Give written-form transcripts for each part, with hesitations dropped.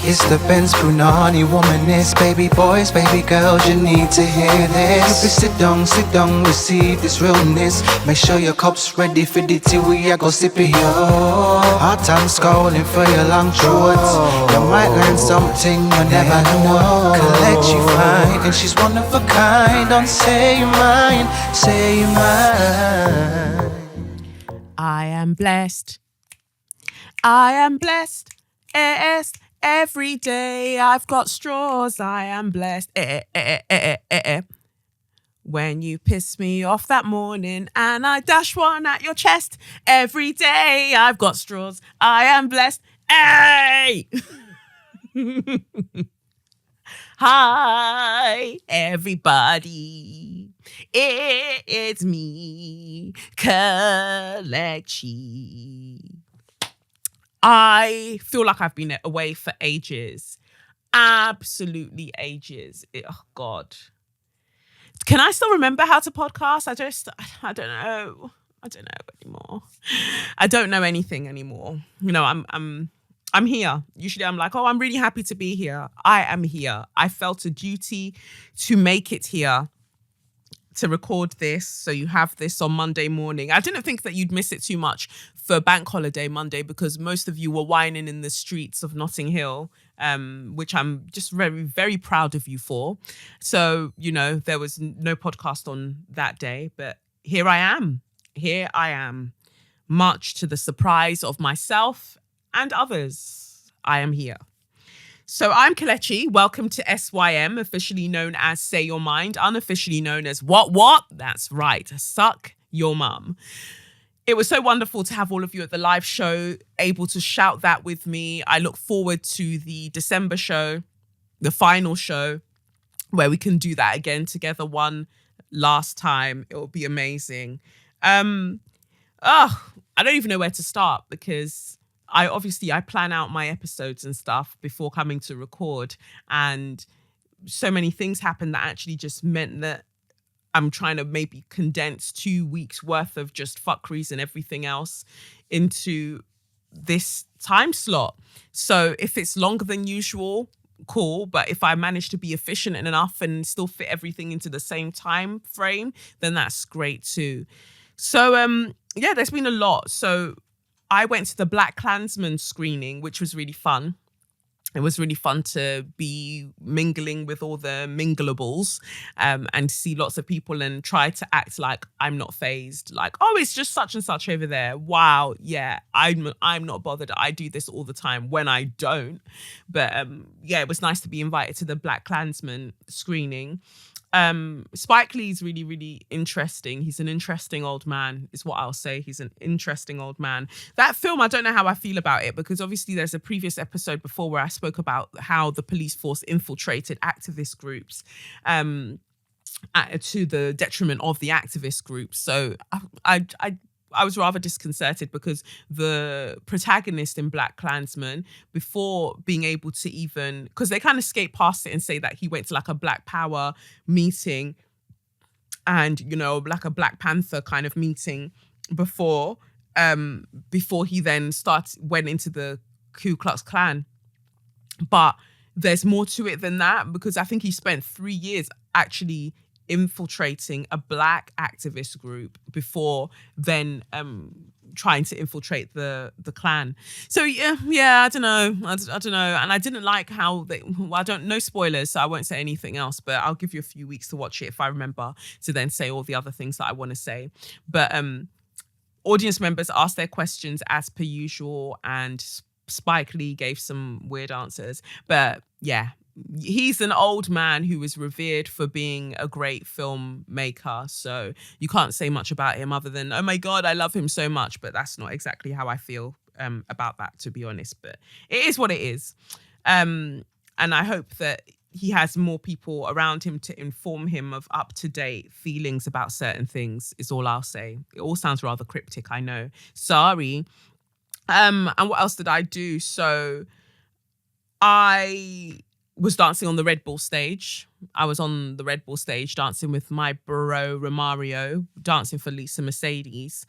It's the Benz Brunani womanist. Baby boys, baby girls, you need to hear this. Sit down, receive this realness. Make sure your cup's ready for the tea, we are go sip it, yo. Hard time scrolling for your long shorts. You might learn something you never know. Collect you fine, and she's one of a kind. Don't say you're mine, say you're mine. I am blessed. I am blessed. Yes, every day I've got straws. I am blessed. When you piss me off that morning and I dash one at your chest. Every day I've got straws. I am blessed. Hey! Hi, everybody. It's me, Kelechi. I feel like I've been away for ages. Absolutely ages. Oh, God. Can I still remember how to podcast? I don't know. I don't know anymore. I don't know anything anymore. You know, I'm here. Usually I'm like, oh, I'm really happy to be here. I am here. I felt a duty to make it here, to record this, so you have this on Monday morning. I didn't think that you'd miss it too much for Bank Holiday Monday because most of you were whining in the streets of Notting Hill, which I'm just very, very proud of you for. So, you know, there was no podcast on that day, but here I am. Here I am. Much to the surprise of myself and others, I am here. So I'm Kelechi. Welcome to SYM, officially known as Say Your Mind, unofficially known as What? That's right, Suck Your Mum. It was so wonderful to have all of you at the live show, able to shout that with me. I look forward to the December show, the final show, where we can do that again together one last time. It will be amazing. I don't even know where to start because I plan out my episodes and stuff before coming to record, and so many things happened that actually just meant that I'm trying to maybe condense 2 weeks worth of just fuckeries and everything else into this time slot. So if it's longer than usual, cool. But if I manage to be efficient enough and still fit everything into the same time frame, then that's great too. So there's been a lot. So I went to the Black Klansman screening, which was really fun. It was really fun to be mingling with all the mingleables and see lots of people and try to act like I'm not fazed. Like, oh, it's just such and such over there. Wow, yeah, I'm not bothered. I do this all the time when I don't. But it was nice to be invited to the Black Klansman screening. Spike Lee's really, really interesting. He's an interesting old man, is what I'll say. He's an interesting old man. That film, I don't know how I feel about it because obviously there's a previous episode before where I spoke about how the police force infiltrated activist groups to the detriment of the activist groups. So I was rather disconcerted because the protagonist in Black Klansman, before being able to even, because they kind of skate past it and say that he went to like a Black Power meeting and, you know, like a Black Panther kind of meeting before he then went into the Ku Klux Klan. But there's more to it than that because I think he spent 3 years actually infiltrating a Black activist group before then trying to infiltrate the Klan. So I don't know. And I didn't like how I don't know spoilers, so I won't say anything else, but I'll give you a few weeks to watch it if I remember to then say all the other things that I want to say. But audience members asked their questions as per usual, and Spike Lee gave some weird answers. But yeah, he's an old man who was revered for being a great filmmaker. So you can't say much about him other than, oh my God, I love him so much. But that's not exactly how I feel about that, to be honest. But it is what it is. And I hope that he has more people around him to inform him of up-to-date feelings about certain things, is all I'll say. It all sounds rather cryptic, I know. Sorry. And what else did I do? So I was dancing on the Red Bull stage. I was on the Red Bull stage dancing with my bro Romario, dancing for Lisa Mercedes.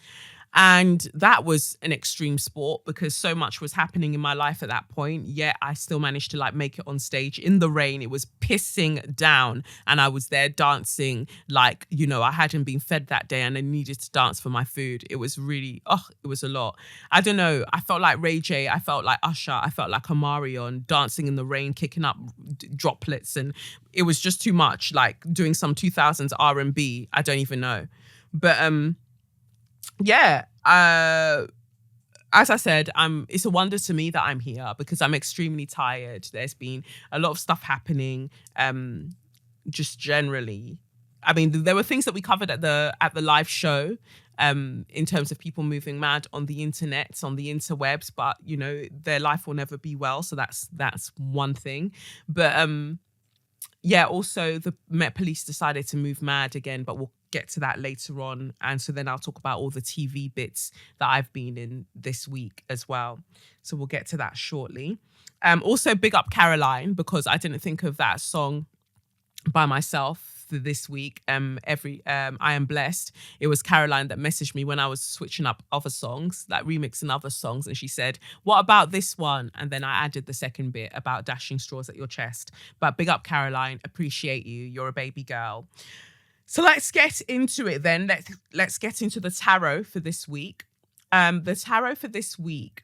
And that was an extreme sport because so much was happening in my life at that point. Yet I still managed to like make it on stage in the rain. It was pissing down and I was there dancing like, you know, I hadn't been fed that day and I needed to dance for my food. It was really, it was a lot. I don't know. I felt like Ray J. I felt like Usher. I felt like Omarion dancing in the rain, kicking up droplets. And it was just too much, like doing some 2000s R&B. I don't even know. But, yeah, as I said, it's a wonder to me that I'm here because I'm extremely tired. There's been a lot of stuff happening, just generally. I mean, there were things that we covered at the live show, in terms of people moving mad on the internet, on the interwebs, but you know, their life will never be well. So that's one thing. But yeah, also the Met Police decided to move mad again, but we'll get to that later on. And so then I'll talk about all the TV bits that I've been in this week as well. So we'll get to that shortly. Also big up Caroline, because I didn't think of that song by myself for this week. I Am Blessed. It was Caroline that messaged me when I was switching up other songs, like remixing other songs. And she said, what about this one? And then I added the second bit about dashing straws at your chest. But big up Caroline, appreciate you. You're a baby girl. So let's get into it then. Let's get into the tarot for this week. The tarot for this week,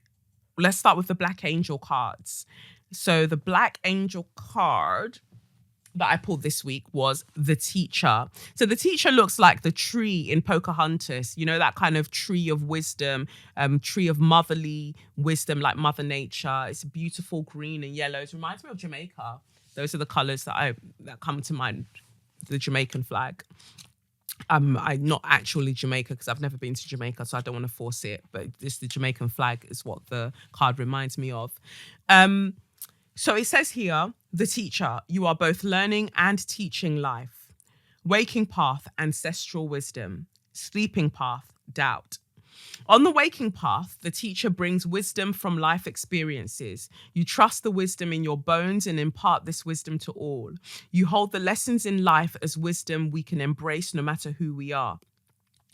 let's start with the Black Angel cards. So the Black Angel card that I pulled this week was the Teacher. So the Teacher looks like the tree in Pocahontas, you know, that kind of tree of wisdom, tree of motherly wisdom, like Mother Nature. It's beautiful green and yellows. Reminds me of Jamaica. Those are the colors that come to mind. The Jamaican flag. I'm not actually Jamaica because I've never been to Jamaica, so I don't want to force it. But just the Jamaican flag is what the card reminds me of. So it says here, the Teacher, you are both learning and teaching life. Waking path, ancestral wisdom. Sleeping path, doubt. On the waking path, the Teacher brings wisdom from life experiences. You trust the wisdom in your bones and impart this wisdom to all. You hold the lessons in life as wisdom we can embrace no matter who we are.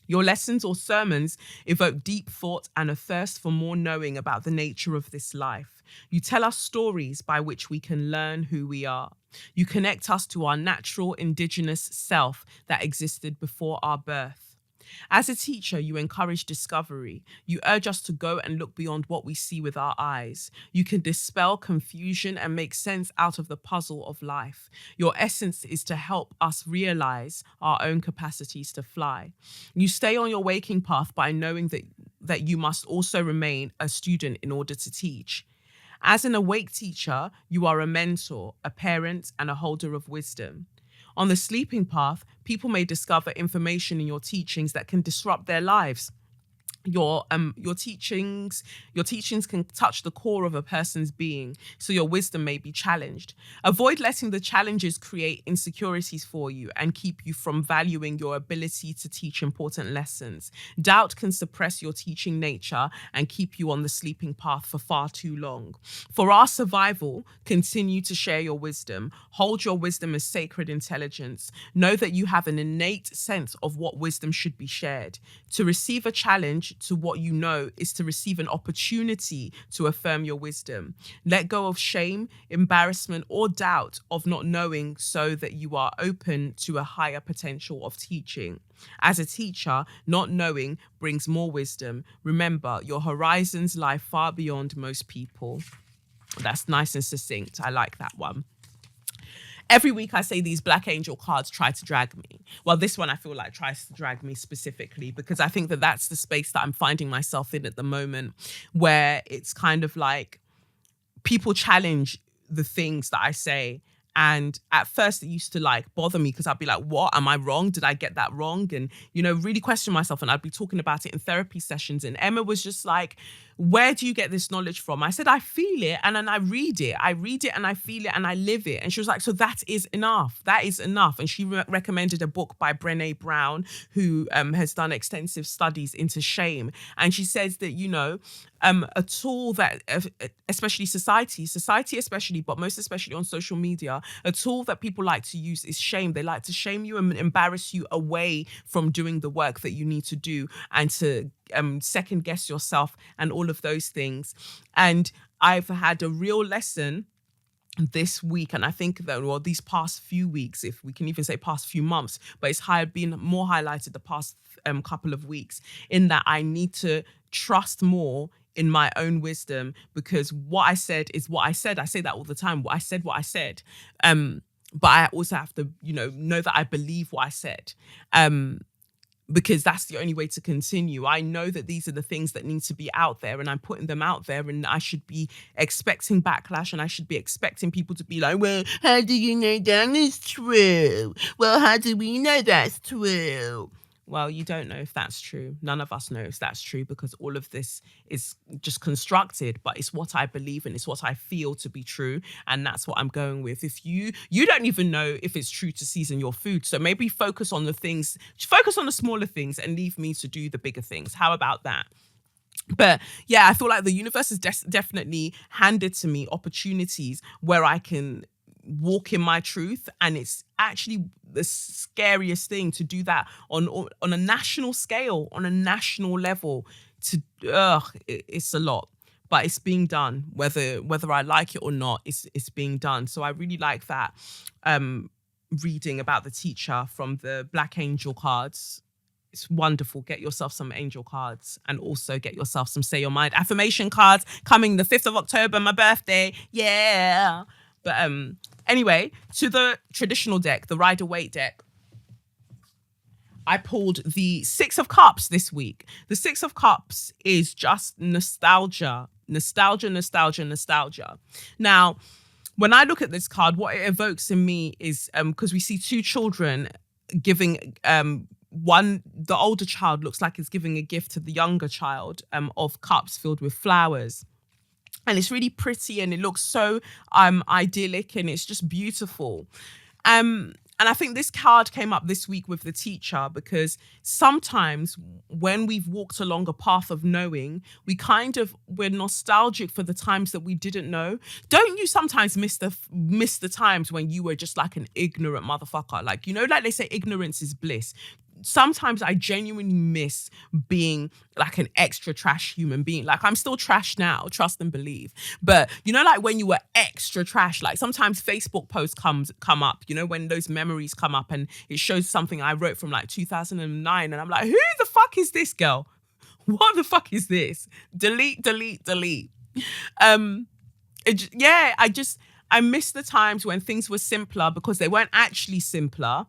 Your lessons or sermons evoke deep thought and a thirst for more knowing about the nature of this life. You tell us stories by which we can learn who we are. You connect us to our natural indigenous self that existed before our birth. As a teacher, you encourage discovery. You urge us to go and look beyond what we see with our eyes. You can dispel confusion and make sense out of the puzzle of life. Your essence is to help us realize our own capacities to fly. You stay on your waking path by knowing that you must also remain a student in order to teach. As an awake teacher, you are a mentor, a parent, and a holder of wisdom. On the sleeping path, people may discover information in your teachings that can disrupt their lives. Your teachings can touch the core of a person's being, so your wisdom may be challenged. Avoid letting the challenges create insecurities for you and keep you from valuing your ability to teach important lessons. Doubt can suppress your teaching nature and keep you on the sleeping path for far too long. For our survival, continue to share your wisdom. Hold your wisdom as sacred intelligence. Know that you have an innate sense of what wisdom should be shared. To receive a challenge to what you know is to receive an opportunity to affirm your wisdom. Let go of shame, embarrassment, or doubt of not knowing so that you are open to a higher potential of teaching. As a teacher, not knowing brings more wisdom. Remember, your horizons lie far beyond most people. That's nice and succinct. I like that one. Every week I say these Black Angel cards try to drag me. Well, this one I feel like tries to drag me specifically because I think that that's the space that I'm finding myself in at the moment, where it's kind of like people challenge the things that I say. And at first it used to like bother me because I'd be like, what? Am I wrong? Did I get that wrong? And, you know, really question myself. And I'd be talking about it in therapy sessions. And Emma was just like, where do you get this knowledge from? I said, I feel it. And then I read it. I read it and I feel it and I live it. And she was like, so that is enough. That is enough. And she recommended a book by Brené Brown, who has done extensive studies into shame. And she says that, you know, a tool that, especially society especially, but most especially on social media, a tool that people like to use is shame. They like to shame you and embarrass you away from doing the work that you need to do and to second guess yourself and all of those things. And I've had a real lesson this week, and I think that, well, these past few weeks, if we can even say past few months, but it's been more highlighted the past couple of weeks, in that I need to trust more in my own wisdom, because what I said is what I said. I say that all the time. I said what I said. But I also have to, know that I believe what I said. Because that's the only way to continue. I know that these are the things that need to be out there, and I'm putting them out there, and I should be expecting backlash, and I should be expecting people to be like, well, how do you know that is true? Well, how do we know that's true? Well, you don't know if that's true. None of us know if that's true, because all of this is just constructed, but it's what I believe and it's what I feel to be true. And that's what I'm going with. If you don't even know if it's true to season your food. So maybe focus on the smaller things and leave me to do the bigger things. How about that? But yeah, I feel like the universe has definitely handed to me opportunities where I can walk in my truth, and it's actually the scariest thing to do that on a national scale, on a national level. It's a lot, but it's being done, whether I like it or not. It's being done. So I really like that reading about the teacher from the Black Angel cards. It's wonderful. Get yourself some angel cards, and also get yourself some Say Your Mind affirmation cards coming the 5th of October, my birthday. Yeah. But anyway, to the traditional deck, the Rider-Waite deck, I pulled the 6 of Cups this week. The 6 of Cups is just nostalgia. Nostalgia, nostalgia, nostalgia. Now, when I look at this card, what it evokes in me is, because we see two children giving, the older child looks like it's giving a gift to the younger child of cups filled with flowers. And it's really pretty, and it looks so idyllic, and it's just beautiful. And I think this card came up this week with the teacher, because sometimes when we've walked along a path of knowing, we're nostalgic for the times that we didn't know. Don't you sometimes miss the times when you were just like an ignorant motherfucker? Like, like they say, ignorance is bliss. Sometimes I genuinely miss being like an extra trash human being. Like, I'm still trash now, trust and believe. But like when you were extra trash, like sometimes Facebook posts come up, when those memories come up and it shows something I wrote from like 2009, and I'm like, who the fuck is this girl? What the fuck is this? Delete, delete, delete. I miss the times when things were simpler, because they weren't actually simpler.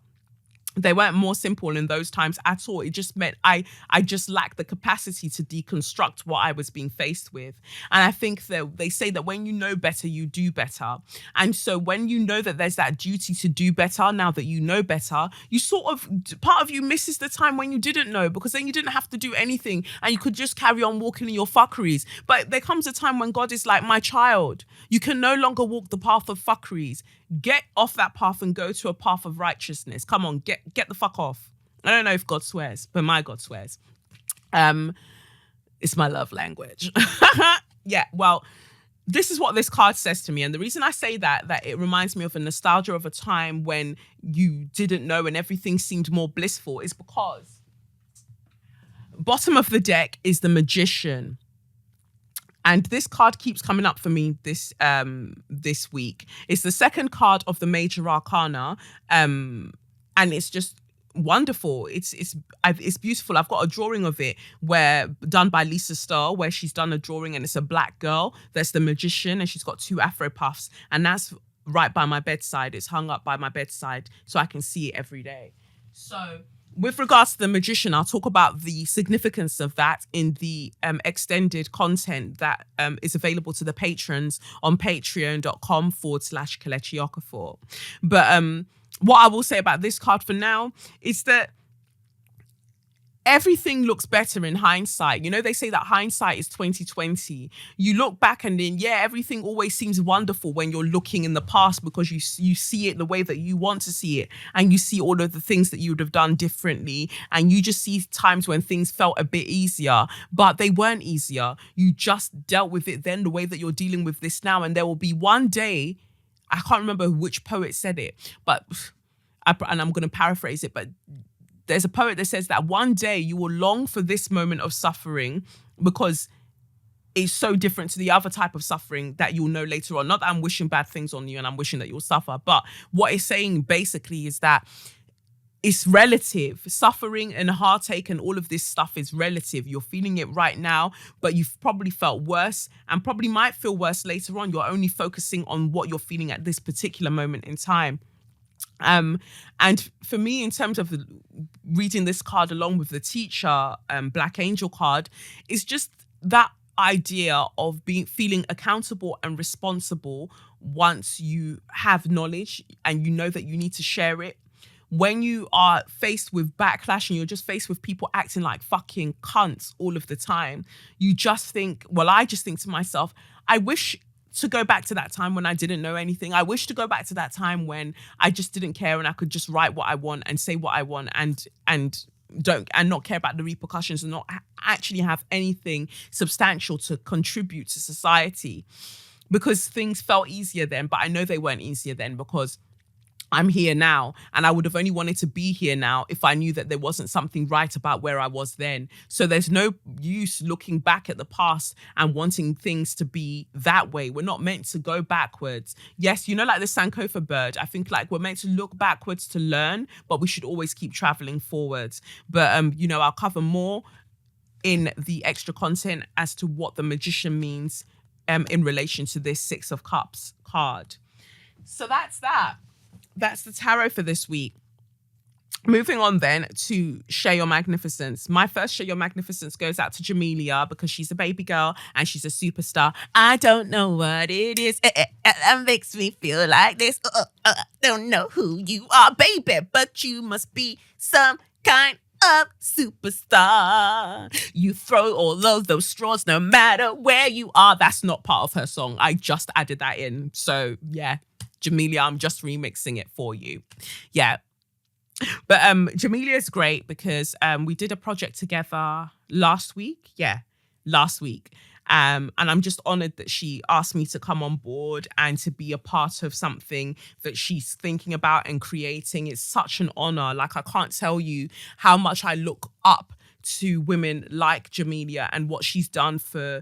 They weren't more simple in those times at all. It just meant I just lacked the capacity to deconstruct what I was being faced with. And I think that they say that when you know better, you do better. And so when you know that there's that duty to do better, now that you know better, part of you misses the time when you didn't know, because then you didn't have to do anything and you could just carry on walking in your fuckeries. But there comes a time when God is like, my child, you can no longer walk the path of fuckeries. Get off that path and go to a path of righteousness. Come on, get the fuck off. I don't know if God swears, but my God swears. It's my love language. Yeah, well, this is what this card says to me. And the reason I say that it reminds me of a nostalgia of a time when you didn't know and everything seemed more blissful, is because bottom of the deck is the Magician. And this card keeps coming up for me this week. It's the second card of the Major Arcana, and it's just wonderful. It's beautiful. I've got a drawing of it done by Lisa Starr, where she's done a drawing, and it's a black girl that's the Magician, and she's got 2 Afro puffs, and that's right by my bedside. It's hung up by my bedside, so I can see it every day. So, with regards to the Magician, I'll talk about the significance of that in the extended content that is available to the patrons on patreon.com/Kelechi Okafor. But what I will say about this card for now is that everything looks better in hindsight. They say that hindsight is 20/20. You look back and then, everything always seems wonderful when you're looking in the past, because you see it the way that you want to see it, and you see all of the things that you would have done differently, and you just see times when things felt a bit easier, but they weren't easier. You just dealt with it then the way that you're dealing with this now, and there will be one day, I can't remember which poet said it, but I'm going to paraphrase it, but there's a poet that says that one day you will long for this moment of suffering because it's so different to the other type of suffering that you'll know later on. Not that I'm wishing bad things on you and I'm wishing that you'll suffer, but what it's saying basically is that it's relative. Suffering and heartache and all of this stuff is relative. You're feeling it right now, but you've probably felt worse and probably might feel worse later on. You're only focusing on what you're feeling at this particular moment in time. And for me, in terms of reading this card along with the teacher, Black Angel card, it's just that idea of feeling accountable and responsible once you have knowledge and you know that you need to share it. When you are faced with backlash and you're just faced with people acting like fucking cunts all of the time, you just think, well, I just think to myself, I wish to go back to that time when I didn't know anything. I wish to go back to that time when I just didn't care and I could just write what I want and say what I want and not care about the repercussions and not actually have anything substantial to contribute to society, because things felt easier then. But I know they weren't easier then because I'm here now, and I would have only wanted to be here now if I knew that there wasn't something right about where I was then. So there's no use looking back at the past and wanting things to be that way. We're not meant to go backwards. Yes, like the Sankofa bird, I think like we're meant to look backwards to learn, but we should always keep traveling forwards. But I'll cover more in the extra content as to what the magician means in relation to this Six of Cups card. So that's that. That's the tarot for this week. Moving on then to Share Your Magnificence. My first Share Your Magnificence goes out to Jamelia because she's a baby girl and she's a superstar. I don't know what it is that makes me feel like this. Don't know who you are, baby, but you must be some kind of superstar. You throw all of those straws no matter where you are. That's not part of her song. I just added that in. So yeah. Jamelia, I'm just remixing it for you. Yeah. But Jamelia is great because we did a project together last week. Yeah, last week. And I'm just honored that she asked me to come on board and to be a part of something that she's thinking about and creating. It's such an honor. Like, I can't tell you how much I look up to women like Jamelia and what she's done for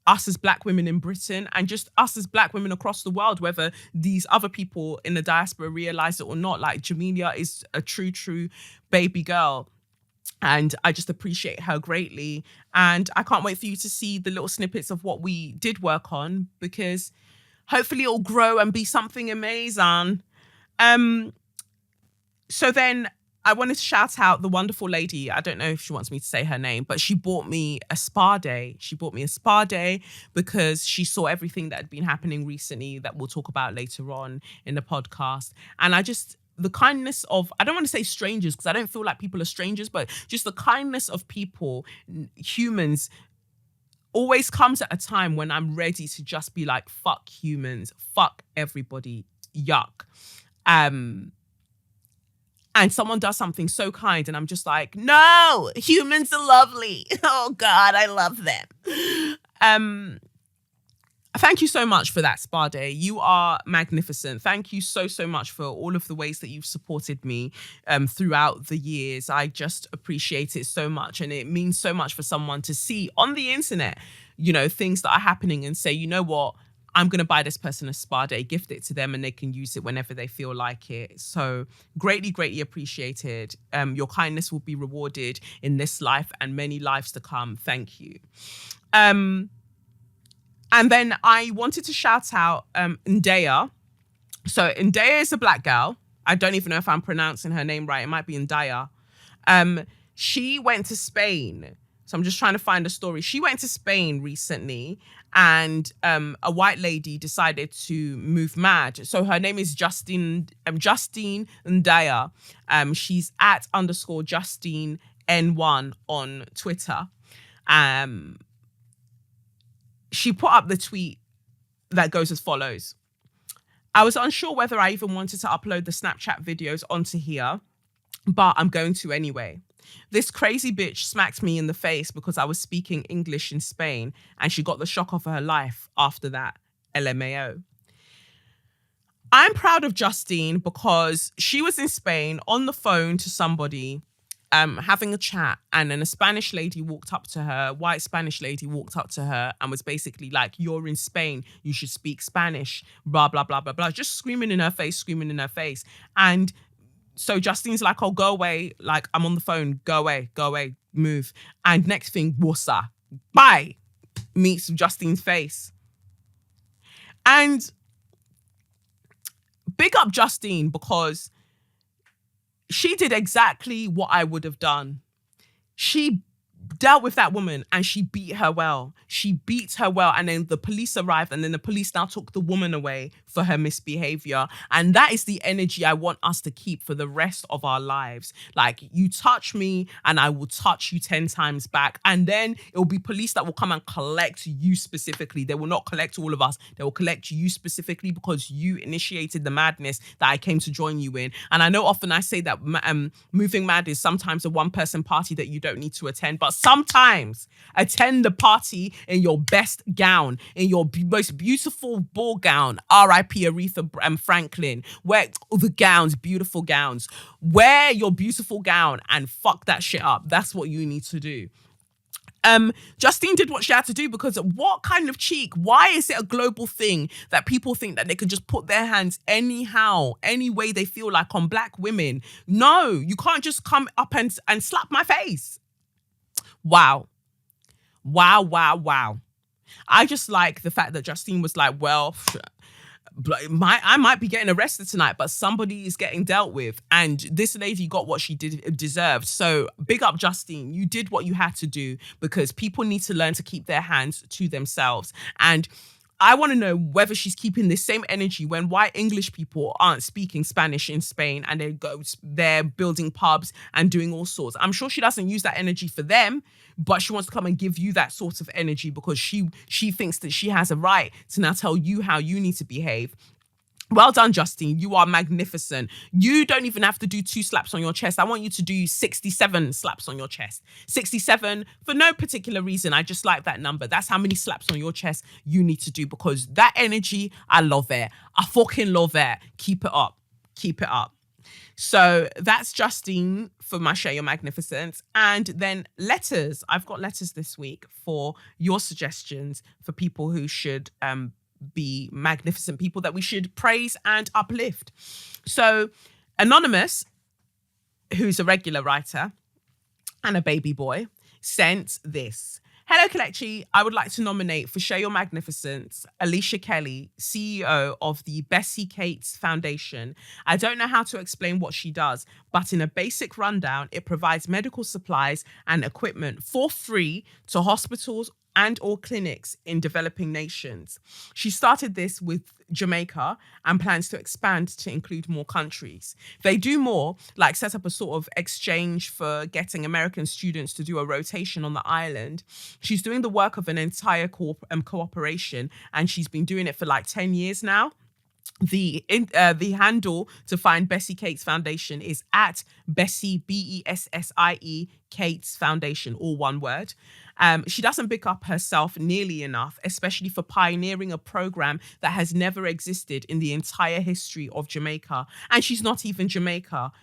us as Black women in Britain and just us as Black women across the world, whether these other people in the diaspora realize it or not. Like, Jamelia is a true baby girl. And I just appreciate her greatly. And I can't wait for you to see the little snippets of what we did work on, because hopefully it'll grow and be something amazing. So then I wanted to shout out the wonderful lady. I don't know if she wants me to say her name, but she bought me a spa day. She bought me a spa day because she saw everything that had been happening recently that we'll talk about later on in the podcast. And the kindness of, I don't want to say strangers because I don't feel like people are strangers, but just the kindness of people, humans, always comes at a time when I'm ready to just be like, fuck humans, fuck everybody, yuck. And someone does something so kind and I'm just like, no, humans are lovely. Oh God, I love them. Thank you so much for that spa day. You are magnificent. Thank you so much for all of the ways that you've supported me throughout the years. I just appreciate it so much. And it means so much for someone to see on the internet, things that are happening and say, you know what? I'm going to buy this person a spa day, gift it to them, and they can use it whenever they feel like it. So greatly appreciated. Your kindness will be rewarded in this life and many lives to come. Thank you. And then I wanted to shout out Ndaya. So Ndaya is a Black girl. I don't even know if I'm pronouncing her name right. It might be Ndaya. She went to Spain. So I'm just trying to find a story. She went to Spain recently and a white lady decided to move mad. So her name is Justine Ndaya. She's at _Justine N1 on Twitter. She put up the tweet that goes as follows. I was unsure whether I even wanted to upload the Snapchat videos onto here, but I'm going to anyway. This crazy bitch smacked me in the face because I was speaking English in Spain and she got the shock of her life after that. LMAO. I'm proud of Justine because she was in Spain on the phone to somebody having a chat, and then a Spanish lady walked up to her, white Spanish lady walked up to her and was basically like, "You're in Spain, you should speak Spanish," blah, blah, blah, blah, blah, just screaming in her face. And so Justine's like, "Oh, go away. Like, I'm on the phone. Go away, move." And next thing, Wussa, bye, meets Justine's face. And big up Justine, because she did exactly what I would have done. She dealt with that woman and she beat her well. And then the police arrived, and then the police now took the woman away for her misbehavior. And that is the energy I want us to keep for the rest of our lives. Like, you touch me and I will touch you 10 times back. And then it will be police that will come and collect you specifically. They will not collect all of us. They will collect you specifically because you initiated the madness that I came to join you in. And I know often I say that Moving Mad is sometimes a one-person party that you don't need to attend, but sometimes attend the party in your best gown, in your most beautiful ball gown. R.I.P. Aretha Franklin. Wear the gowns, beautiful gowns. Wear your beautiful gown and fuck that shit up. That's what you need to do. Justine did what she had to do, because what kind of cheek? Why is it a global thing that people think that they can just put their hands anyhow, any way they feel like on black women? No, you can't just come up and slap my face. Wow. I just like the fact that Justine was like, well, I might be getting arrested tonight, but somebody is getting dealt with. And this lady got what she deserved. So big up Justine. You did what you had to do, because people need to learn to keep their hands to themselves. And I want to know whether she's keeping the same energy when white English people aren't speaking Spanish in Spain and they're building pubs and doing all sorts. I'm sure she doesn't use that energy for them, but she wants to come and give you that sort of energy because she thinks that she has a right to now tell you how you need to behave. Well done, Justine. You are magnificent. You don't even have to do 2 slaps on your chest. I want you to do 67 slaps on your chest. 67 for no particular reason. I just like that number. That's how many slaps on your chest you need to do, because that energy, I love it. I fucking love it. Keep it up. Keep it up. So that's Justine for my Share Your Magnificence. And then letters. I've got letters this week for your suggestions for people who should be magnificent, people that we should praise and uplift. So Anonymous, who's a regular writer and a baby boy, sent this. Hello, Kelechi. I would like to nominate for Share Your Magnificence Alicia Kelly, CEO of the Bessie Cates Foundation. I don't know how to explain what she does, but in a basic rundown, it provides medical supplies and equipment for free to hospitals and or clinics in developing nations. She started this with Jamaica and plans to expand to include more countries. They do more, like set up a sort of exchange for getting American students to do a rotation on the island. She's doing the work of an entire cooperation, and she's been doing it for like 10 years now. The handle to find Bessie Cates Foundation is at Bessie, Bessie Cates Foundation, all one word. She doesn't pick up herself nearly enough, especially for pioneering a program that has never existed in the entire history of Jamaica. And she's not even Jamaica.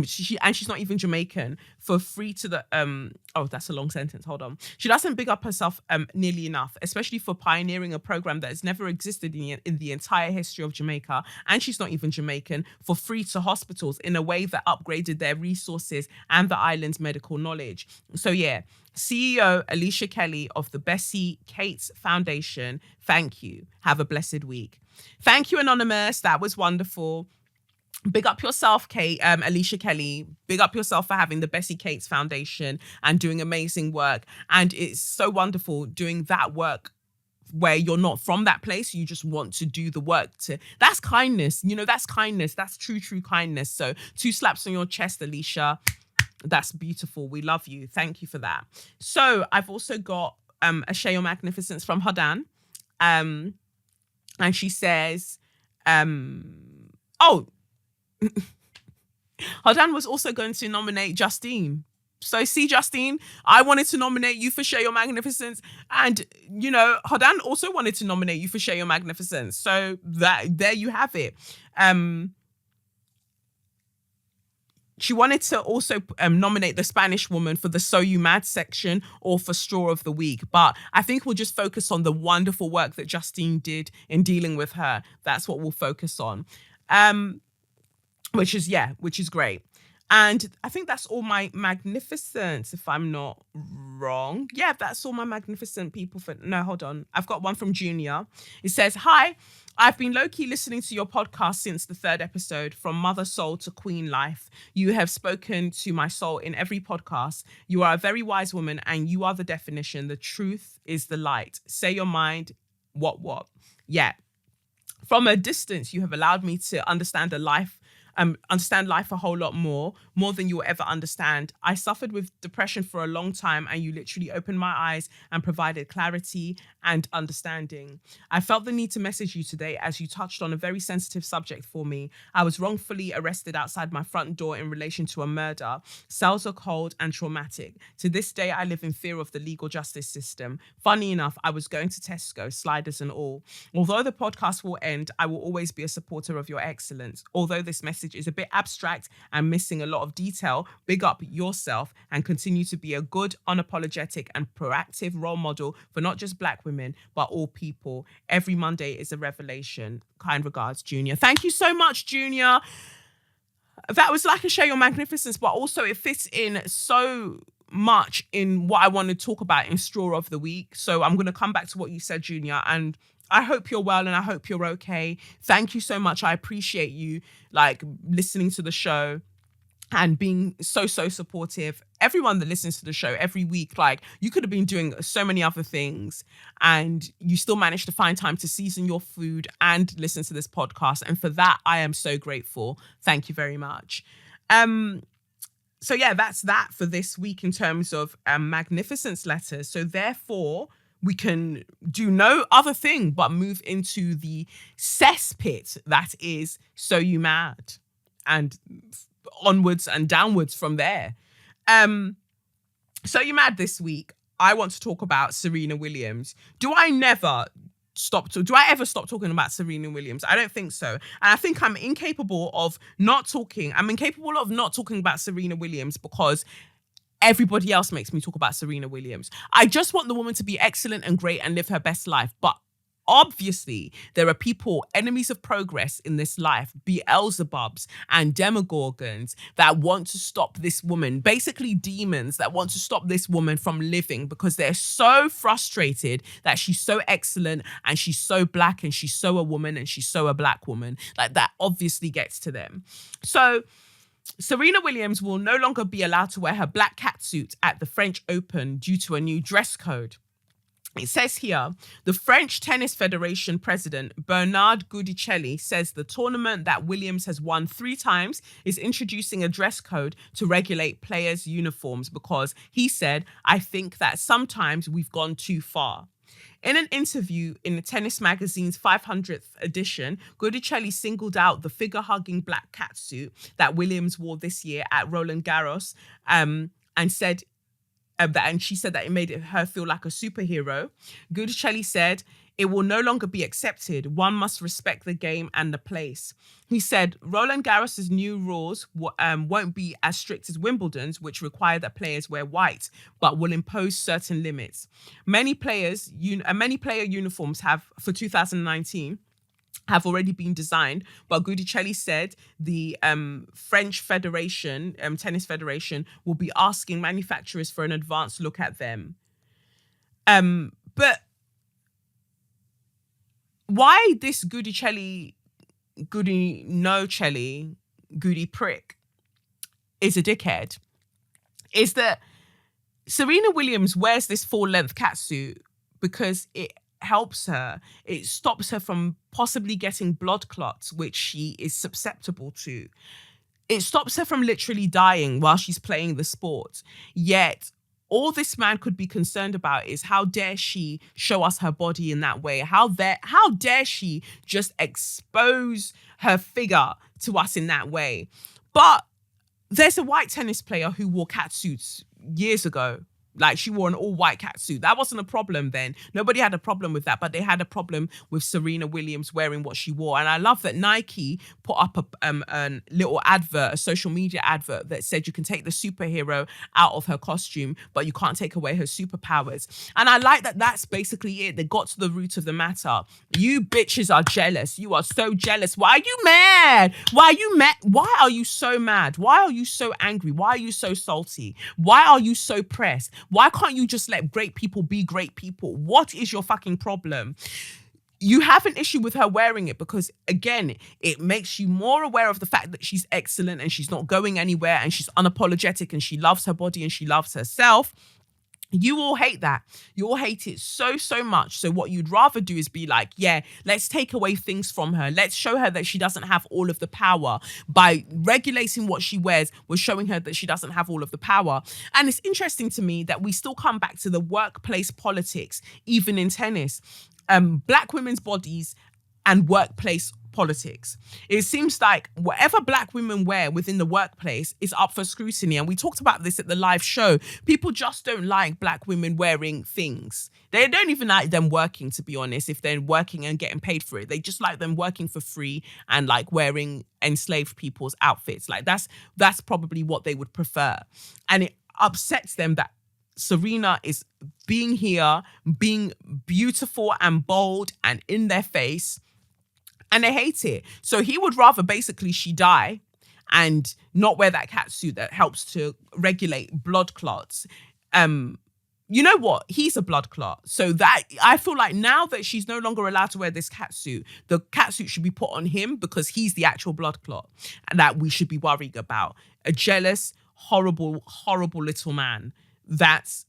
She's not even Jamaican. For free to the that's a long sentence. Hold on. She doesn't big up herself nearly enough, especially for pioneering a program that has never existed in the entire history of Jamaica. And she's not even Jamaican. For free to hospitals in a way that upgraded their resources and the island's medical knowledge. So yeah, CEO Alicia Kelly of the Bessie Cates Foundation. Thank you. Have a blessed week. Thank you, Anonymous. That was wonderful. Big up yourself, Alicia Kelly. Big up yourself for having the Bessie Cates Foundation and doing amazing work. And it's so wonderful doing that work where you're not from that place. You just want to do the work. That's kindness. That's kindness. That's true kindness. So 2 slaps on your chest, Alicia. That's beautiful. We love you. Thank you for that. So I've also got a Share Your Magnificence from Hodan. And she says, Hodan was also going to nominate Justine. So see, Justine, I wanted to nominate you for Share Your Magnificence. And, Hodan also wanted to nominate you for Share Your Magnificence. So there you have it. She wanted to also nominate the Spanish woman for the So You Mad section or for Straw of the Week. But I think we'll just focus on the wonderful work that Justine did in dealing with her. That's what we'll focus on. Which is great. And I think that's all my Magnificence, if I'm not wrong. Yeah, that's all my Magnificent people. No, hold on. I've got one from Junior. It says, "Hi, I've been low-key listening to your podcast since the 3rd episode, From Mother Soul to Queen Life. You have spoken to my soul in every podcast. You are a very wise woman and you are the definition. The truth is the light. Say your mind, what? Yeah. From a distance, you have allowed me to understand life a whole lot more than you'll ever understand. I suffered with depression for a long time and you literally opened my eyes and provided clarity and understanding. I felt the need to message you today as you touched on a very sensitive subject for me. I was wrongfully arrested outside my front door in relation to a murder. Cells are cold and traumatic. To this day, I live in fear of the legal justice system. Funny enough, I was going to Tesco, sliders and all. Although the podcast will end, I will always be a supporter of your excellence. Although this message is a bit abstract and missing a lot of detail, big up yourself and continue to be a good, unapologetic and proactive role model for not just Black women, but all people. Every Monday is a revelation. Kind regards, Junior." Thank you so much, Junior. That was like a Share Your Magnificence, but also it fits in so much in what I want to talk about in Straw of the Week. So I'm going to come back to what you said, Junior, and I hope you're well and I hope you're okay. Thank you so much. I appreciate you listening to the show and being so supportive. Everyone that listens to the show every week, you could have been doing so many other things and you still managed to find time to season your food and listen to this podcast. And for that, I am so grateful. Thank you very much. So yeah, that's that for this week in terms of Magnificence letters. So therefore, we can do no other thing but move into the cesspit that is So You Mad, and onwards and downwards from there. So You Mad this week, I want to talk about Serena Williams. Do I ever stop talking about Serena Williams? I don't think so. And I think I'm incapable of not talking about Serena Williams because everybody else makes me talk about Serena Williams. I just want the woman to be excellent and great and live her best life. But obviously, there are people, enemies of progress in this life, Beelzebubs and demogorgons that want to stop this woman, basically demons that want to stop this woman from living because they're so frustrated that she's so excellent and she's so Black and she's so a woman and she's so a Black woman. That obviously gets to them. So Serena Williams will no longer be allowed to wear her black catsuit at the French Open due to a new dress code. It says here, the French Tennis Federation president, Bernard Guidicelli, says the tournament that Williams has won 3 times is introducing a dress code to regulate players' uniforms because he said, "I think that sometimes we've gone too far." In an interview in the tennis magazine's 500th edition, Guidicelli singled out the figure-hugging black catsuit that Williams wore this year at Roland Garros and said she said that it made her feel like a superhero. Guidicelli said, "It will no longer be accepted. One must respect the game and the place." He said, Roland Garros' new rules won't be as strict as Wimbledon's, which require that players wear white, but will impose certain limits. Many player uniforms for 2019 have already been designed, but Guidicelli said the French Federation, Tennis Federation, will be asking manufacturers for an advanced look at them. But why this Goody prick is a dickhead is that Serena Williams wears this full-length catsuit because it helps her. It stops her from possibly getting blood clots, which she is susceptible to. It stops her from literally dying while she's playing the sport. Yet, all this man could be concerned about is how dare she show us her body in that way? How dare she just expose her figure to us in that way? But there's a white tennis player who wore catsuits years ago Like she wore an all white catsuit. That wasn't a problem then. Nobody had a problem with that, but they had a problem with Serena Williams wearing what she wore. And I love that Nike put up a little advert, a social media advert that said you can take the superhero out of her costume, but you can't take away her superpowers. And I like that that's basically it. They got to the root of the matter. You bitches are jealous. You are so jealous. Why are you mad? Why are you mad? Why are you so mad? Why are you so angry? Why are you so salty? Why are you so pressed? Why can't you just let great people be great people? What is your fucking problem? You have an issue with her wearing it because, again, it makes you more aware of the fact that she's excellent and she's not going anywhere and she's unapologetic and she loves her body and she loves herself. You all hate that. You all hate it so, so much. So what you'd rather do is be like, yeah, let's take away things from her. Let's show her that she doesn't have all of the power. By regulating what she wears, we're showing her that she doesn't have all of the power. And it's interesting to me that we still come back to the workplace politics, even in tennis. Black women's bodies and workplace politics. It seems like whatever black women wear within the workplace is up for scrutiny. And we talked about this at the live show. People just don't like black women wearing things. They don't even like them working, to be honest, if they're working and getting paid for it. They just like them working for free and like wearing enslaved people's outfits. Like that's probably what they would prefer. And it upsets them that Serena is being here, being beautiful and bold and in their face, and they hate it. So he would rather basically she die and not wear that catsuit that helps to regulate blood clots. You know what? He's a blood clot. So that I feel like now that she's no longer allowed to wear this catsuit, the catsuit should be put on him because he's the actual blood clot and that we should be worrying about. A jealous, horrible, horrible little man. That's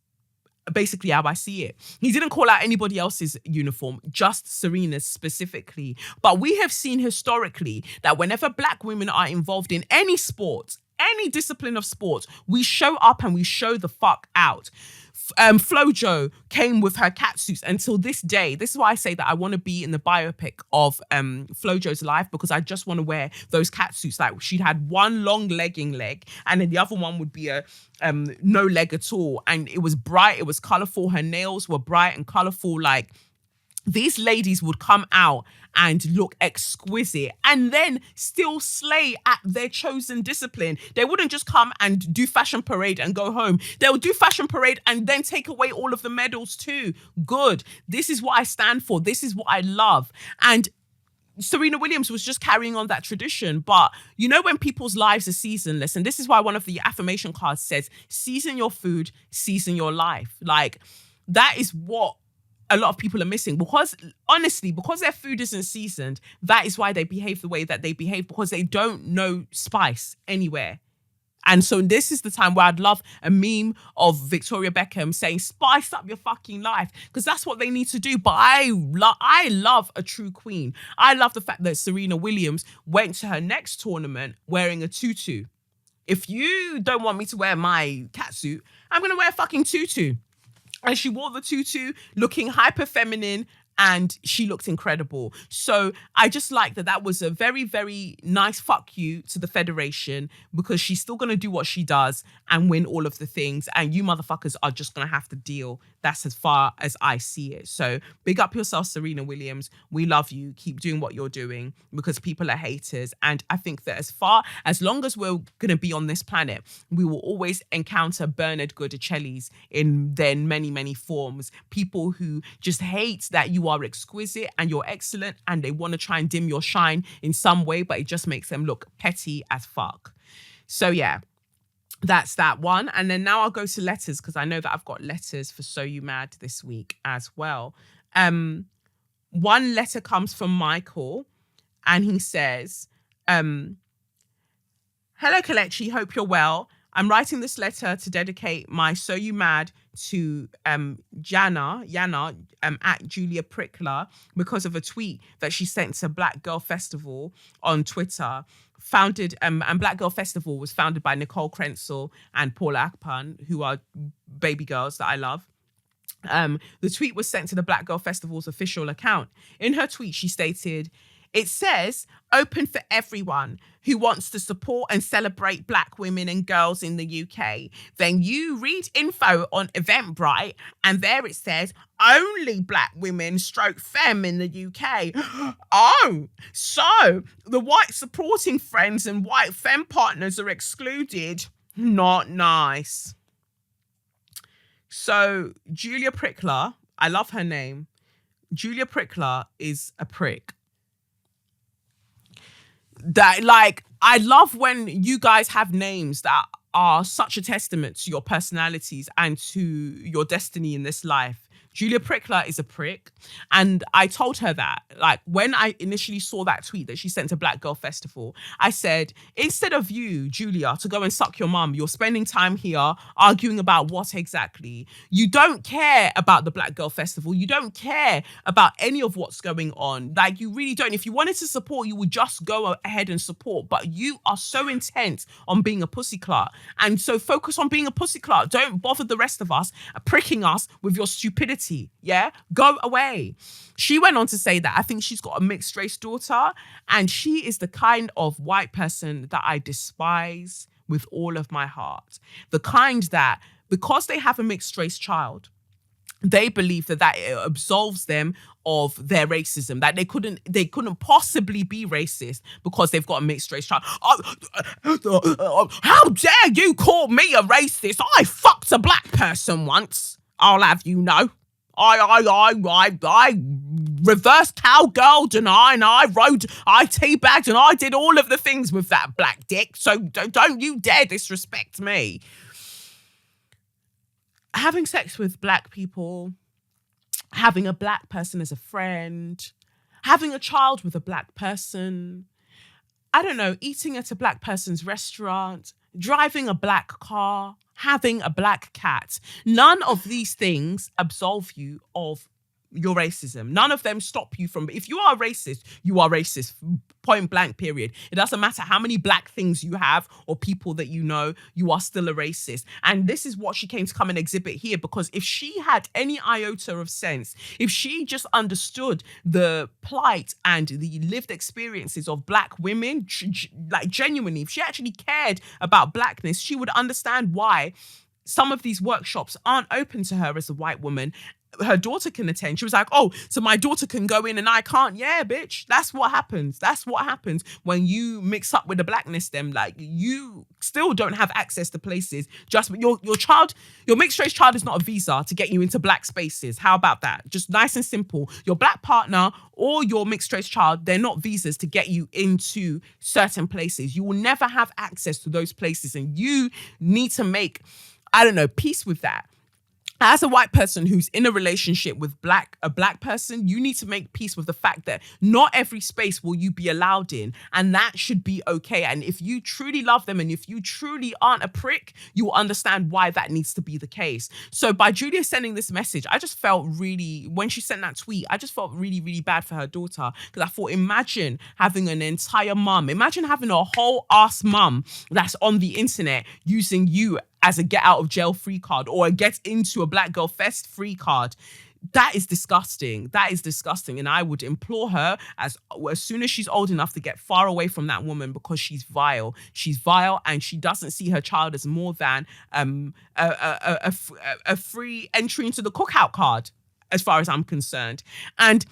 basically how I see it. He didn't call out anybody else's uniform, just Serena's specifically. But we have seen historically that whenever black women are involved in any sport, any discipline of sport, we show up and we show the fuck out. Flojo came with her catsuits until this day. This is why I say that I want to be in the biopic of Flojo's life because I just want to wear those catsuits. Like she had one long legging leg and then the other one would be a no leg at all. And it was bright, it was colorful. Her nails were bright and colorful. Like these ladies would come out and look exquisite and then still slay at their chosen discipline. They wouldn't just come and do fashion parade and go home. They'll do fashion parade and then take away all of the medals too. Good. This is what I stand for. This is what I love. And Serena Williams was just carrying on that tradition. But you know when people's lives are seasonless, and this is why one of the affirmation cards says, season your food, season your life. Like that is what a lot of people are missing because honestly, because their food isn't seasoned, that is why they behave the way that they behave because they don't know spice anywhere. And so this is the time where I'd love a meme of Victoria Beckham saying, spice up your fucking life, because that's what they need to do. But I love a true queen. I love the fact that Serena Williams went to her next tournament wearing a tutu. If you don't want me to wear my catsuit, I'm going to wear a fucking tutu. And she wore the tutu looking hyper feminine and she looked incredible. So I just like that was a very, very nice fuck you to the Federation because she's still going to do what she does and win all of the things. And you motherfuckers are just going to have to deal. That's as far as I see it. So big up yourself, Serena Williams. We love you. Keep doing what you're doing because people are haters. And I think that as long as we're going to be on this planet, we will always encounter Bernard Goodicellis in their many, many forms. People who just hate that you are exquisite and you're excellent and they want to try and dim your shine in some way, but it just makes them look petty as fuck. So yeah, that's that one. And then now I'll go to letters because I know that I've got letters for So You Mad this week as well. One letter comes from Michael and he says, hello Kelechi, hope you're well. I'm writing this letter to dedicate my So You Mad to Jana at Julia Prickler because of a tweet that she sent to Black Girl Festival on Twitter. And Black Girl Festival was founded by Nicole Krenzel and Paula Akpan, who are baby girls that I love. The tweet was sent to the Black Girl Festival's official account. In her tweet, she stated, It says open for everyone who wants to support and celebrate Black women and girls in the UK. Then you read info on Eventbrite, and there it says only Black women stroke femme in the UK. Oh, so the white supporting friends and white femme partners are excluded. Not nice. So Julia Prickler, I love her name. Julia Prickler is a prick. That, like, I love when you guys have names that are such a testament to your personalities and to your destiny in this life. Julia Prickler is a prick. And I told her that, like, when I initially saw that tweet that she sent to Black Girl Festival, I said, instead of you, Julia, to go and suck your mum, you're spending time here arguing about what exactly? You don't care about the Black Girl Festival. You don't care about any of what's going on. Like, you really don't. If you wanted to support, you would just go ahead and support. But you are so intent on being a pussy clut. And so focus on being a pussy clut. Don't bother the rest of us pricking us with your stupidity. Yeah, go away. She went on to say that I think she's got a mixed race daughter, and she is the kind of white person that I despise with all of my heart. The kind that, because they have a mixed race child, they believe that it absolves them of their racism, that they couldn't possibly be racist because they've got a mixed race child. How dare you call me a racist? I fucked a Black person once, I'll have you know. I reverse cowgirled and I teabagged and I did all of the things with that black dick. So don't you dare disrespect me. Having sex with Black people, having a Black person as a friend, having a child with a Black person, I don't know, eating at a Black person's restaurant, driving a Black car, having a Black cat. None of these things absolve you of your racism. None of them stop you from, if you are racist, you are racist, point blank, period. It doesn't matter how many Black things you have or people that you know, you are still a racist. And this is what she came to come and exhibit here, because if she had any iota of sense, if she just understood the plight and the lived experiences of Black women, like genuinely, if she actually cared about Blackness, she would understand why some of these workshops aren't open to her as a white woman. Her daughter can attend. She was like, oh, so my daughter can go in and I can't. Yeah, bitch. That's what happens. That's what happens when you mix up with the Blackness. Them, like, you still don't have access to places. Just your child, your mixed race child is not a visa to get you into Black spaces. How about that? Just nice and simple. Your Black partner or your mixed race child, they're not visas to get you into certain places. You will never have access to those places, and you need to make, I don't know, peace with that. As a white person who's in a relationship with a Black person, you need to make peace with the fact that not every space will you be allowed in, and that should be okay. And if you truly love them and if you truly aren't a prick, you will understand why that needs to be the case. So by Julia sending this message, I just felt really, when she sent that tweet, I just felt really, really bad for her daughter, because I thought, imagine having an entire mum, imagine having a whole ass mum that's on the internet using you as a get out of jail free card or a get into a Black Girl Fest free card. That is disgusting. That is disgusting. And I would implore her, as soon as she's old enough, to get far away from that woman, because she's vile. She's vile, and she doesn't see her child as more than a free entry into the cookout card, as far as I'm concerned. And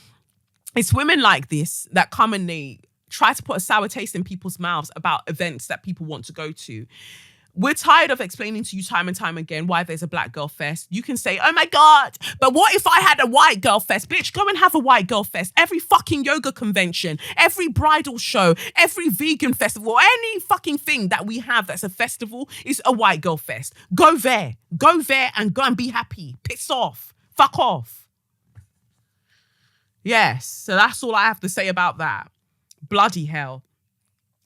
it's women like this that come and they try to put a sour taste in people's mouths about events that people want to go to. We're tired of explaining to you time and time again why there's a Black Girl Fest. You can say, oh my God, but what if I had a white girl fest? Bitch, go and have a white girl fest. Every fucking yoga convention, every bridal show, every vegan festival, any fucking thing that we have that's a festival is a white girl fest. Go there and go and be happy. Piss off. Fuck off. Yes, so that's all I have to say about that. Bloody hell.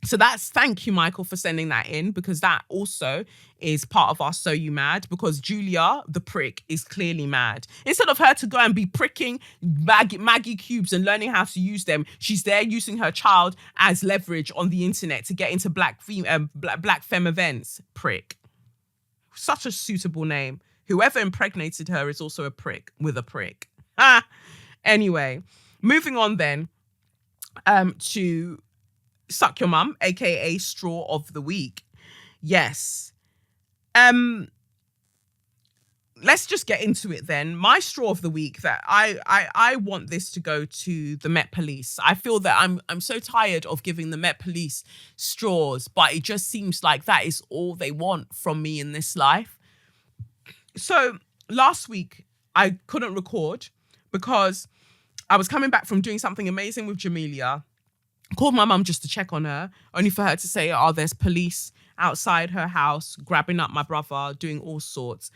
So thank you, Michael, for sending that in, because that also is part of our So You Mad, because Julia, the prick, is clearly mad. Instead of her to go and be pricking Maggie cubes and learning how to use them, she's there using her child as leverage on the internet to get into black femme events. Prick. Such a suitable name. Whoever impregnated her is also a prick with a prick. Anyway, moving on then. to suck your mum, aka straw of the week. Yes. Let's just get into it then. My straw of the week, that I want this to go to the Met Police. I feel that I'm so tired of giving the Met Police straws, but it just seems like that is all they want from me in this life. So last week I couldn't record because I was coming back from doing something amazing with Jamelia. Called my mum just to check on her, only for her to say, oh, there's police outside her house, grabbing up my brother, doing all sorts.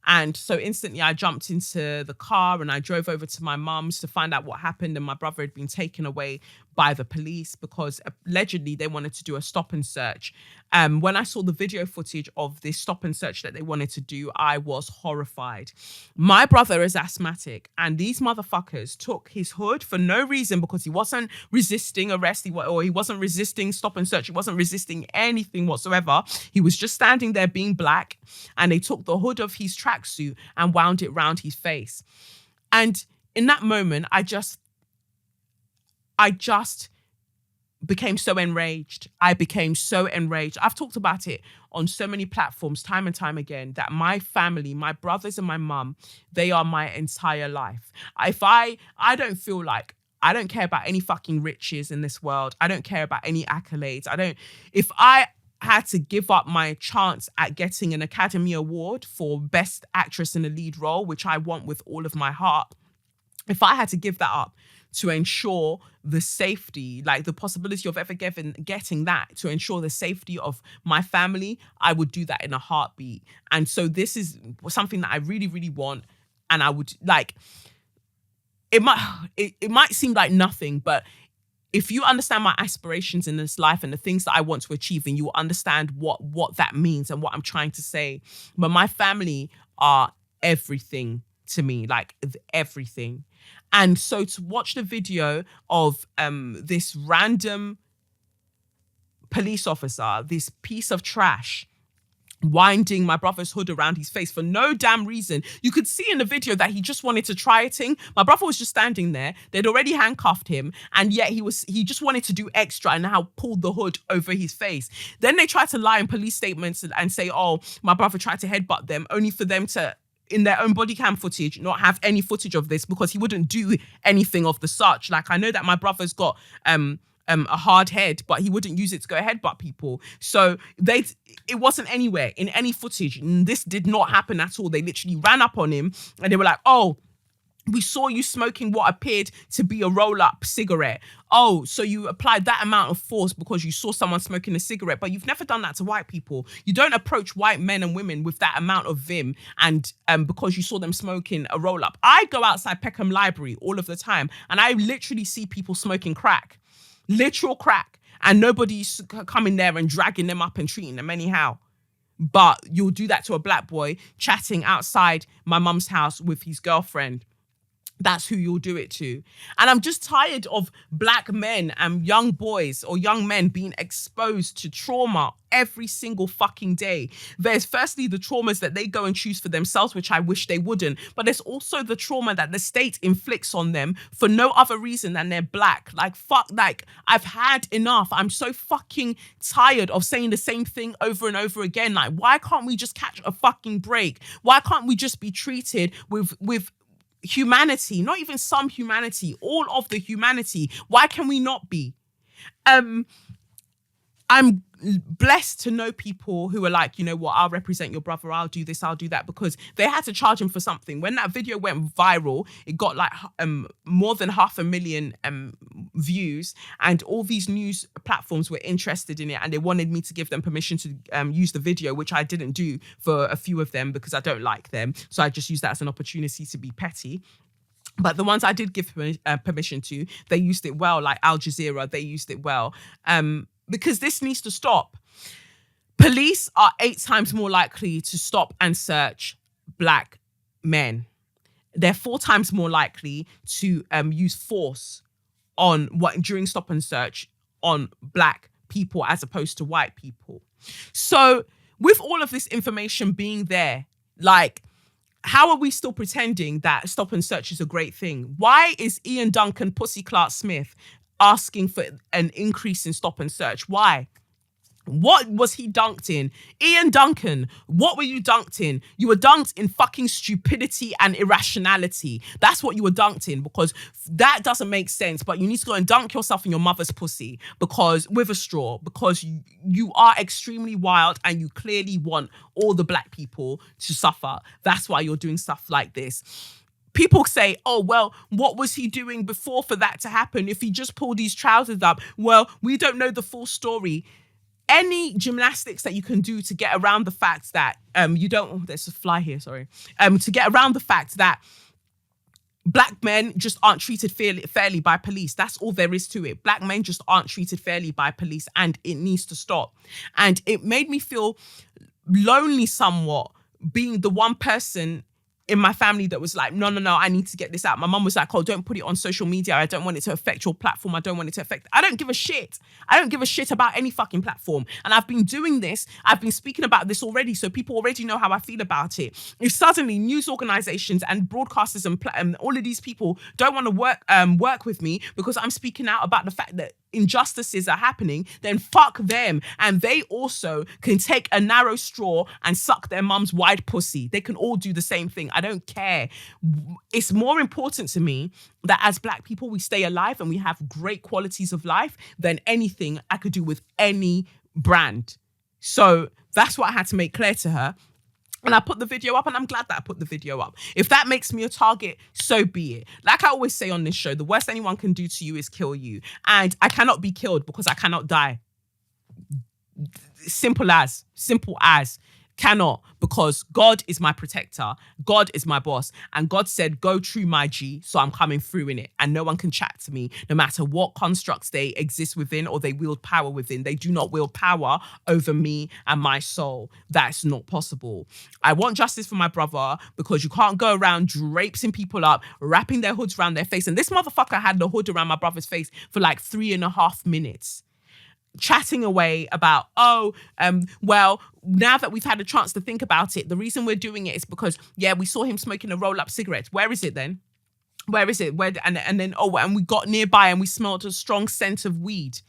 And so instantly I jumped into the car and I drove over to my mum's to find out what happened. And my brother had been taken away by the police because allegedly they wanted to do a stop and search. When I saw the video footage of this stop and search that they wanted to do, I was horrified. My brother is asthmatic and these motherfuckers took his hood for no reason because he wasn't resisting arrest or he wasn't resisting stop and search. He wasn't resisting anything whatsoever. He was just standing there being black, and they took the hood of his tracksuit and wound it round his face. And in that moment, I just became so enraged. I became so enraged. I've talked about it on so many platforms time and time again that my family, my brothers and my mum, they are my entire life. I don't feel like, I don't care about any fucking riches in this world. I don't care about any accolades. If I had to give up my chance at getting an Academy Award for Best Actress in a Lead Role, which I want with all of my heart, if I had to give that up to ensure the safety, like the possibility of ever getting that, to ensure the safety of my family, I would do that in a heartbeat. And so this is something that I really, really want. And I would like, it might seem like nothing, but if you understand my aspirations in this life and the things that I want to achieve, then you will understand what that means and what I'm trying to say. But my family are everything to me, like everything. And so to watch the video of this random police officer, this piece of trash, winding my brother's hood around his face for no damn reason. You could see in the video that he just wanted to try a thing. My brother was just standing there. They'd already handcuffed him. And yet he just wanted to do extra and now pulled the hood over his face. Then they tried to lie in police statements and say, oh, my brother tried to headbutt them, only for them to, in their own body cam footage, not have any footage of this because he wouldn't do anything of the such. Like, I know that my brother's got a hard head, but he wouldn't use it to go headbutt people. So it wasn't anywhere in any footage. This did not happen at all. They literally ran up on him and they were like, oh, we saw you smoking what appeared to be a roll-up cigarette. Oh, so you applied that amount of force because you saw someone smoking a cigarette, but you've never done that to white people. You don't approach white men and women with that amount of vim and because you saw them smoking a roll-up. I go outside Peckham Library all of the time and I literally see people smoking crack, literal crack, and nobody's coming there and dragging them up and treating them anyhow. But you'll do that to a black boy chatting outside my mum's house with his girlfriend. That's who you'll do it to. And I'm just tired of black men and young boys or young men being exposed to trauma every single fucking day. There's firstly the traumas that they go and choose for themselves, which I wish they wouldn't. But there's also the trauma that the state inflicts on them for no other reason than they're black. Like, fuck, like, I've had enough. I'm so fucking tired of saying the same thing over and over again. Like, why can't we just catch a fucking break? Why can't we just be treated with humanity, not even some humanity, all of the humanity? Why can we not be? I'm blessed to know people who are like, you know what, I'll represent your brother, I'll do this, I'll do that, because they had to charge him for something. When that video went viral, it got like more than 500,000 views, and all these news platforms were interested in it and they wanted me to give them permission to use the video, which I didn't do for a few of them because I don't like them. So I just used that as an opportunity to be petty. But the ones I did give permission to, they used it well, like Al Jazeera, they used it well. Because this needs to stop. Police are 8 times more likely to stop and search black men. They're 4 times more likely to use force during stop and search on black people as opposed to white people. So with all of this information being there, like, how are we still pretending that stop and search is a great thing? Why is Ian Duncan Pussy Clark Smith asking for an increase in stop and search. Why? What was he dunked in? Ian Duncan, what were you dunked in? You were dunked in fucking stupidity and irrationality. That's what you were dunked in, because that doesn't make sense. But you need to go and dunk yourself in your mother's pussy because with a straw, because you are extremely wild and you clearly want all the black people to suffer. That's why you're doing stuff like this. People say, oh, well, what was he doing before for that to happen? If he just pulled these trousers up, well, we don't know the full story. Any gymnastics that you can do to get around the fact that there's a fly here, sorry. To get around the fact that black men just aren't treated fairly by police. That's all there is to it. Black men just aren't treated fairly by police, and it needs to stop. And it made me feel lonely somewhat, being the one person in my family that was like, no, I need to get this out. My mum was like, oh, don't put it on social media. I don't want it to affect your platform. I don't want it to affect. I don't give a shit. I don't give a shit about any fucking platform. And I've been doing this. I've been speaking about this already. So people already know how I feel about it. If suddenly news organizations and broadcasters and all of these people don't want to work with me because I'm speaking out about the fact that injustices are happening, then fuck them. And they also can take a narrow straw and suck their mum's wide pussy. They can all do the same thing. I don't care. It's more important to me that as black people, we stay alive and we have great qualities of life than anything I could do with any brand. So that's what I had to make clear to her. And I put the video up, and I'm glad that I put the video up. If that makes me a target, so be it. Like I always say on this show, the worst anyone can do to you is kill you. And I cannot be killed because I cannot die. Simple as. Cannot, because God is my protector. God is my boss. And God said, go true, my G. So I'm coming through in it. And no one can chat to me, no matter what constructs they exist within or they wield power within. They do not wield power over me and my soul. That's not possible. I want justice for my brother, because you can't go around drapesing people up, wrapping their hoods around their face. And this motherfucker had the hood around my brother's face for like 3.5 minutes. Chatting away about, well, now that we've had a chance to think about it, the reason we're doing it is because, we saw him smoking a roll-up cigarette. Where is it then? Where is it? And then we got nearby and we smelled a strong scent of weed.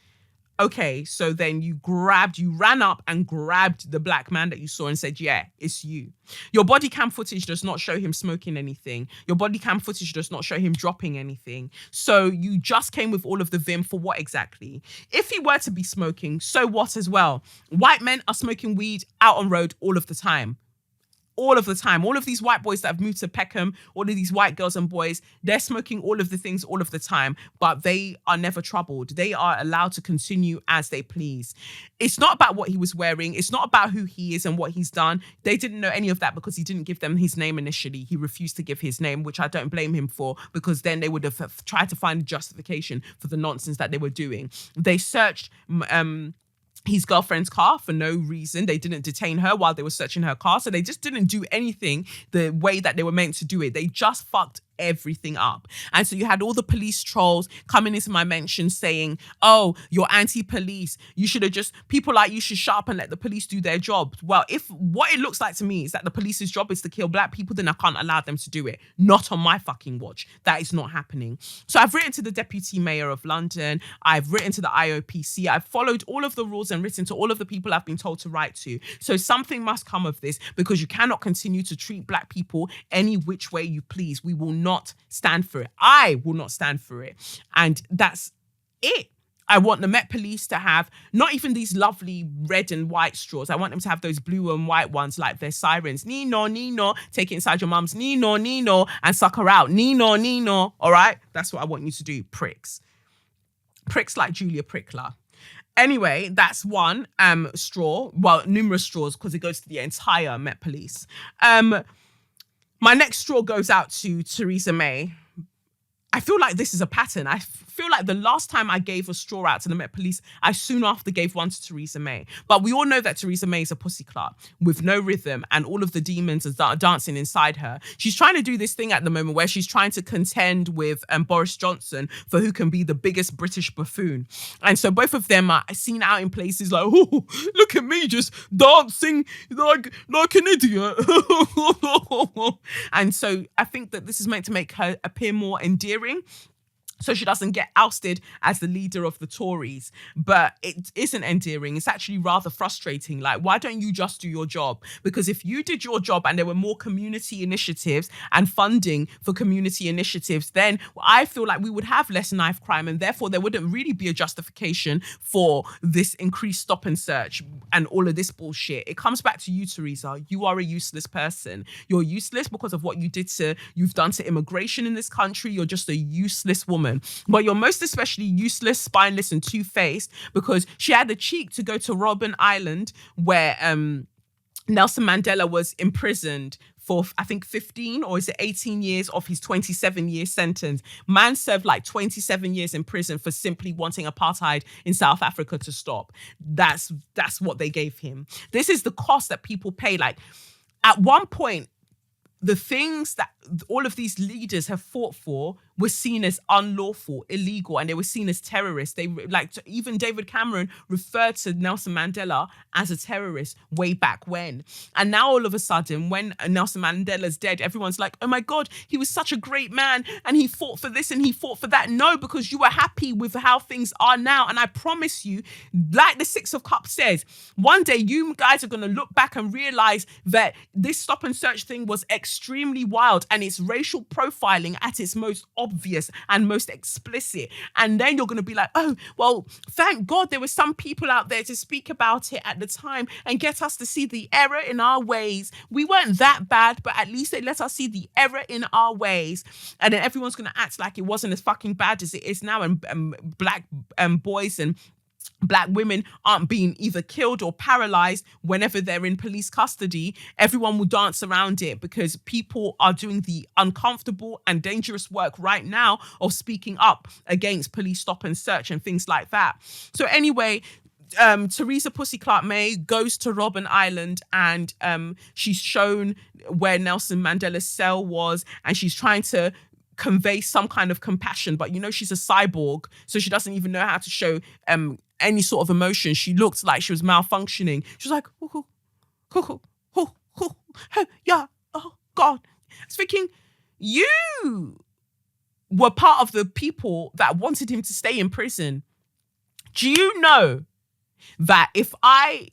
Okay, so then you ran up and grabbed the black man that you saw and said, yeah, it's you. Your body cam footage does not show him smoking anything. Your body cam footage does not show him dropping anything. So you just came with all of the vim for what exactly? If he were to be smoking, so what as well? White men are smoking weed out on road all of the time. All of the time. All of these white boys that have moved to Peckham, all of these white girls and boys, they're smoking all of the things all of the time, but they are never troubled. They are allowed to continue as they please. It's not about what he was wearing. It's not about who he is and what he's done. They didn't know any of that because he didn't give them his name initially. He refused to give his name, which I don't blame him for, because then they would have tried to find a justification for the nonsense that they were doing. They searched his girlfriend's car for no reason. They didn't detain her while they were searching her car. So they just didn't do anything the way that they were meant to do it. They just fucked everything up. And so you had all the police trolls coming into my mention saying, oh, you're anti-police. You should have people like you should shut up and let the police do their job. Well, if what it looks like to me is that the police's job is to kill black people, then I can't allow them to do it. Not on my fucking watch. That is not happening. So I've written to the Deputy Mayor of London. I've written to the IOPC. I've followed all of the rules and written to all of the people I've been told to write to. So something must come of this, because you cannot continue to treat black people any which way you please. We will not stand for it. I will not stand for it. And that's it. I want the Met Police to have not even these lovely red and white straws. I want them to have those blue and white ones like their sirens. Nino, Nino, take it inside your mum's. Nino, Nino, and suck her out. Nino, Nino. All right? That's what I want you to do, pricks. Pricks like Julia Prickler. Anyway, that's one straw. Well, numerous straws, because it goes to the entire Met Police. My next straw goes out to Theresa May. I feel like this is a pattern. I feel like the last time I gave a straw out to the Met Police, I soon after gave one to Theresa May. But we all know that Theresa May is a pussy clut with no rhythm, and all of the demons are dancing inside her. She's trying to do this thing at the moment where she's trying to contend with Boris Johnson for who can be the biggest British buffoon. And so both of them are seen out in places like, oh, look at me just dancing like an idiot. And so I think that this is meant to make her appear more endearing. so she doesn't get ousted as the leader of the Tories. But it isn't endearing. It's actually rather frustrating. Like, why don't you just do your job? Because if you did your job and there were more community initiatives and funding for community initiatives, then I feel like we would have less knife crime, and therefore there wouldn't really be a justification for this increased stop and search and all of this bullshit. It comes back to you, Theresa. You are a useless person. You're useless because of what you've done to immigration in this country. You're just a useless woman. But you're most especially useless, spineless, and two-faced because she had the cheek to go to Robben Island where Nelson Mandela was imprisoned for, I think, 15 or is it 18 years of his 27-year sentence. Man served like 27 years in prison for simply wanting apartheid in South Africa to stop. That's what they gave him. This is the cost that people pay. Like, at one point, the things that all of these leaders have fought for were seen as unlawful, illegal, and they were seen as terrorists. Even David Cameron referred to Nelson Mandela as a terrorist way back when. And now all of a sudden, when Nelson Mandela's dead, everyone's like, oh my God, he was such a great man and he fought for this and he fought for that. No, because you were happy with how things are now. And I promise you, like the Six of Cups says, one day you guys are going to look back and realize that this stop and search thing was extremely wild and it's racial profiling at its most obvious and most explicit. And then you're going to be like, oh, well, thank God there were some people out there to speak about it at the time and get us to see the error in our ways. We weren't that bad, but at least they let us see the error in our ways. And then everyone's going to act like it wasn't as fucking bad as it is now. And black boys and Black women aren't being either killed or paralyzed whenever they're in police custody. Everyone will dance around it because people are doing the uncomfortable and dangerous work right now of speaking up against police stop and search and things like that. So anyway, Theresa Pussy Clark-May goes to Robben Island and she's shown where Nelson Mandela's cell was, and she's trying to convey some kind of compassion, but she's a cyborg, so she doesn't even know how to show any sort of emotion. She looked like she was malfunctioning. She was like, yeah, oh God. I was thinking, you were part of the people that wanted him to stay in prison. Do you know that if I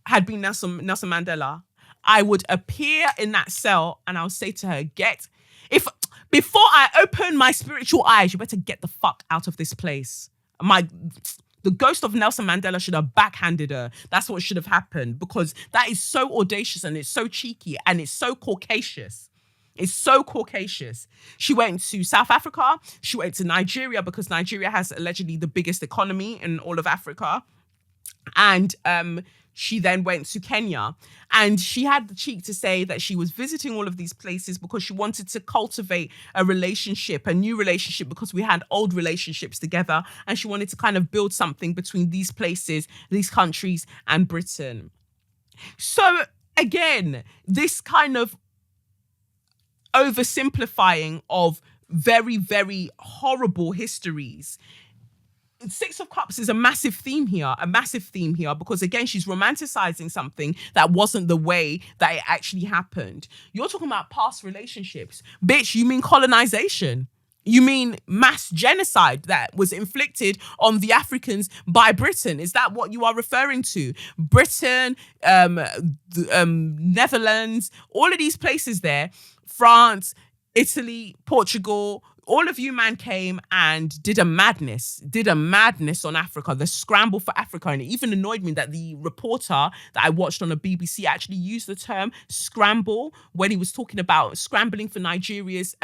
had been Nelson Mandela, I would appear in that cell and I would say to her, before I open my spiritual eyes, you better get the fuck out of this place. The ghost of Nelson Mandela should have backhanded her. That's what should have happened, because that is so audacious and it's so cheeky and it's so Caucasious. It's so Caucasious. She went to South Africa. She went to Nigeria because Nigeria has allegedly the biggest economy in all of Africa. And she then went to Kenya, and she had the cheek to say that she was visiting all of these places because she wanted to cultivate a new relationship, because we had old relationships together, and she wanted to kind of build something between these places, these countries, and Britain. So again, this kind of oversimplifying of very, very horrible histories. Six of Cups is a massive theme here, because again, she's romanticizing something that wasn't the way that it actually happened. You're talking about past relationships. Bitch, you mean colonization? You mean mass genocide that was inflicted on the Africans by Britain? Is that what you are referring to? Britain, Netherlands, all of these places there, France, Italy, Portugal, all of you man came and did a madness on Africa, the scramble for Africa. And it even annoyed me that the reporter that I watched on the BBC actually used the term scramble when he was talking about scrambling for Nigeria's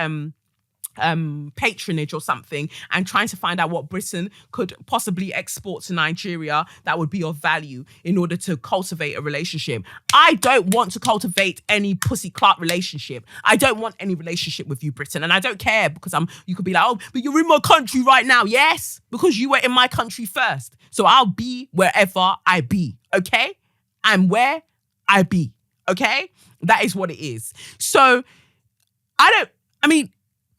patronage or something, and trying to find out what Britain could possibly export to Nigeria that would be of value in order to cultivate a relationship. I don't want to cultivate any Pussy Clark relationship. I don't want any relationship with you, Britain, and I don't care, because you could be like, oh, but you're in my country right now. Yes, because you were in my country first. So I'll be wherever I be, okay? I'm where I be, okay? That is what it is. So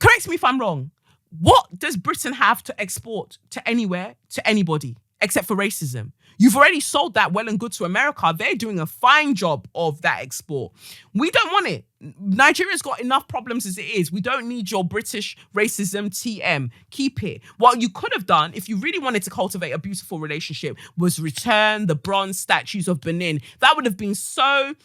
correct me if I'm wrong. What does Britain have to export to anywhere, to anybody? except for racism. You've already sold that well and good to America. They're doing a fine job of that export. We don't want it. Nigeria's got enough problems as it is. We don't need your British racism TM. Keep it. What you could have done, if you really wanted to cultivate a beautiful relationship, was return the bronze statues of Benin. That would have been so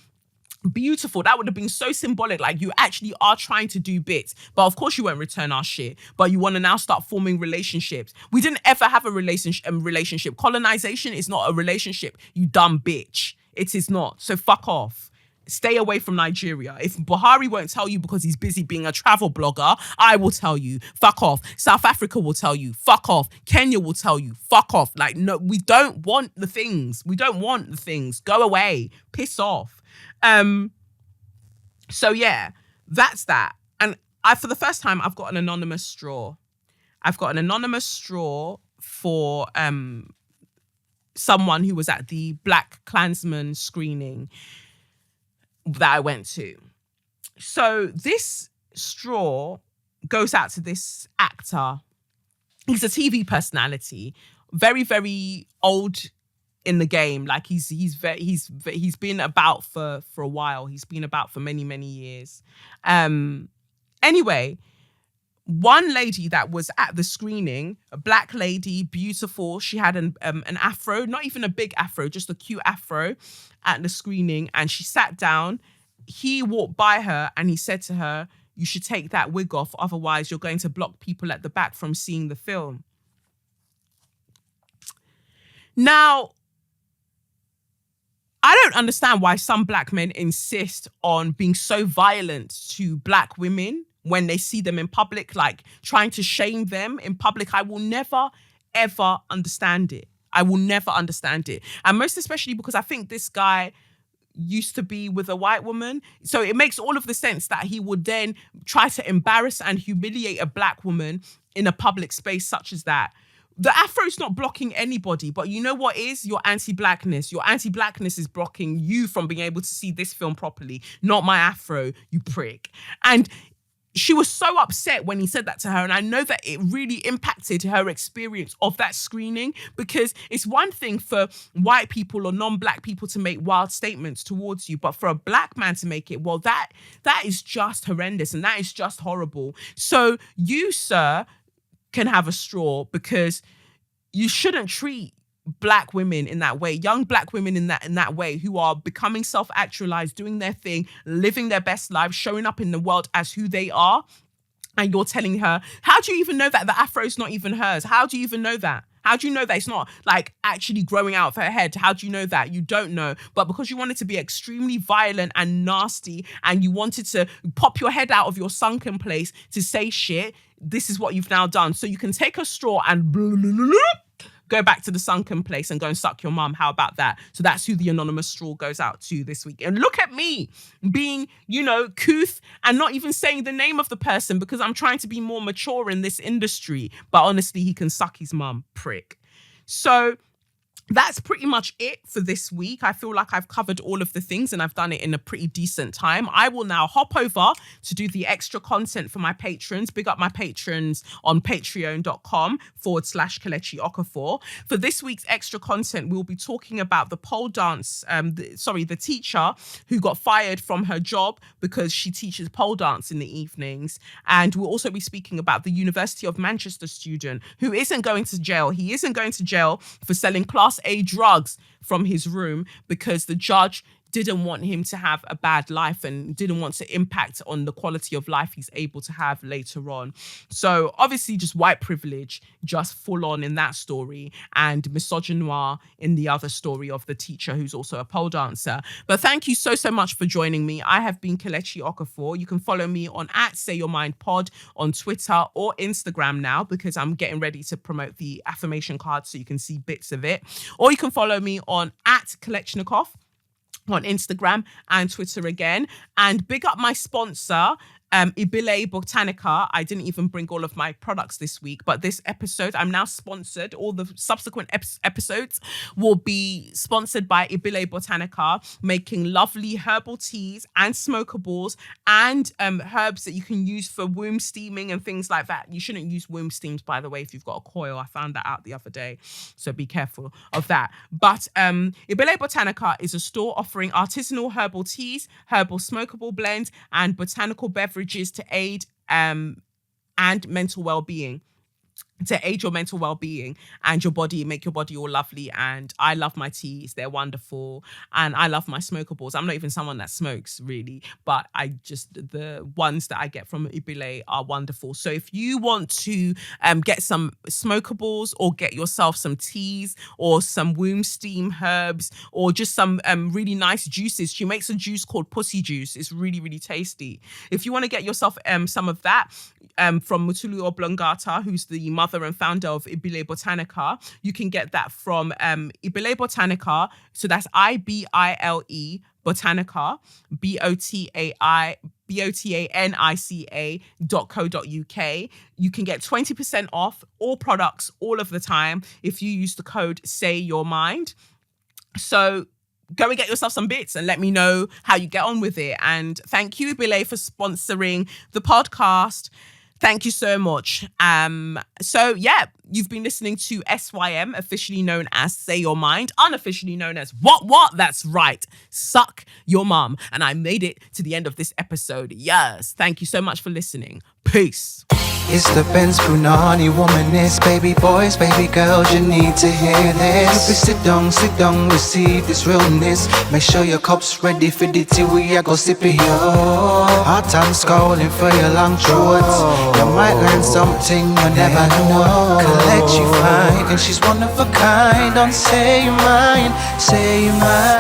beautiful. That would have been so symbolic. Like, you actually are trying to do bits, but of course you won't return our shit, but you want to now start forming relationships. We didn't ever have a relationship. Colonization is not a relationship, you dumb bitch. It is not. So fuck off. Stay away from Nigeria. If Buhari won't tell you because he's busy being a travel blogger, I will tell you, fuck off. South Africa will tell you, fuck off. Kenya will tell you, fuck off. Like, no, we don't want the things. We don't want the things. Go away. Piss off. So yeah, that's that. And for the first time, I've got an anonymous straw. I've got an anonymous straw for someone who was at the Black Klansman screening that I went to. So this straw goes out to this actor. He's a TV personality, very, very old in the game. Like, he's been about for a while. He's been about for many, many years. Anyway, one lady that was at the screening, a black lady, beautiful. She had an afro, not even a big afro, just a cute afro at the screening. And she sat down. He walked by her and he said to her, "You should take that wig off. Otherwise, you're going to block people at the back from seeing the film." Now, I don't understand why some black men insist on being so violent to black women when they see them in public, like trying to shame them in public. I will never, ever understand it. I will never understand it. And most especially because I think this guy used to be with a white woman. So it makes all of the sense that he would then try to embarrass and humiliate a black woman in a public space such as that. The afro is not blocking anybody, but you know what is? Your anti-blackness. Your anti-blackness is blocking you from being able to see this film properly, not my afro, you prick. And she was so upset when he said that to her. And I know that it really impacted her experience of that screening, because it's one thing for white people or non-black people to make wild statements towards you, but for a black man to make it, well, that is just horrendous and that is just horrible. So you, sir, can have a straw, because you shouldn't treat black women in that way, young black women in that way, who are becoming self-actualized, doing their thing, living their best lives, showing up in the world as who they are. And you're telling her, how do you even know that the afro is not even hers? How do you even know that? How do you know that it's not like actually growing out of her head? How do you know that? You don't know. But because you wanted to be extremely violent and nasty and you wanted to pop your head out of your sunken place to say shit, this is what you've now done. So you can take a straw and go back to the sunken place and go and suck your mum. How about that? So that's who the anonymous straw goes out to this week. And look at me being, couth and not even saying the name of the person because I'm trying to be more mature in this industry. But honestly, he can suck his mum, prick. So that's pretty much it for this week. I feel like I've covered all of the things and I've done it in a pretty decent time. I will now hop over to do the extra content for my patrons. Big up my patrons on patreon.com/Kelechi Okafor. For this week's extra content, we'll be talking about the pole dance, the teacher who got fired from her job because she teaches pole dance in the evenings. And we'll also be speaking about the University of Manchester student who isn't going to jail. He isn't going to jail for selling Class A drugs from his room because the judge didn't want him to have a bad life and didn't want to impact on the quality of life he's able to have later on. So obviously just white privilege, just full on in that story, and misogynoir in the other story of the teacher who's also a pole dancer. But thank you so much for joining me. I have been Kelechi Okafor. You can follow me on @SayYourMindPod on Twitter or Instagram now, because I'm getting ready to promote the affirmation card so you can see bits of it. Or you can follow me on @Kolechnikov on Instagram and Twitter again. And big up my sponsor, Ibile Botanica. I didn't even bring all of my products this week, but this episode, I'm now sponsored. All the subsequent episodes will be sponsored by Ibile Botanica, making lovely herbal teas and smokables and herbs that you can use for womb steaming and things like that. You shouldn't use womb steams, by the way, if you've got a coil. I found that out the other day, so be careful of that. But Ibile Botanica is a store offering artisanal herbal teas, herbal smokable blends, and botanical beverages to aid and mental well-being. To aid your mental well-being and your body, make your body all lovely. And I love my teas, they're wonderful, and I love my smokables. I'm not even someone that smokes really, but the ones that I get from Ibile are wonderful. So if you want to get some smokables or get yourself some teas or some womb steam herbs or just some really nice juices, she makes a juice called Pussy Juice. It's really, really tasty. If you want to get yourself some of that from Mutulu Oblongata, who's the mother and founder of Ibile Botanica, you can get that from Ibile Botanica. So that's IBILE Botanica, BOTANICA.co.uk. You can get 20% off all products all of the time if you use the code Say Your Mind. So go and get yourself some bits and let me know how you get on with it. And thank you, Ibile, for sponsoring the podcast. Thank you so much. So yeah, you've been listening to SYM, officially known as Say Your Mind, unofficially known as What? That's right. Suck your mum. And I made it to the end of this episode. Yes. Thank you so much for listening. Peace. It's the Benz Punani womanist, baby boys, baby girls, you need to hear this. Sit down, receive this realness. Make sure your cup's ready for the tea, we are go sip it, yo. Hard time scrolling for your long throats. You might learn something you never know. Collect you find, and she's one of a kind. Don't say your mind, say your mind.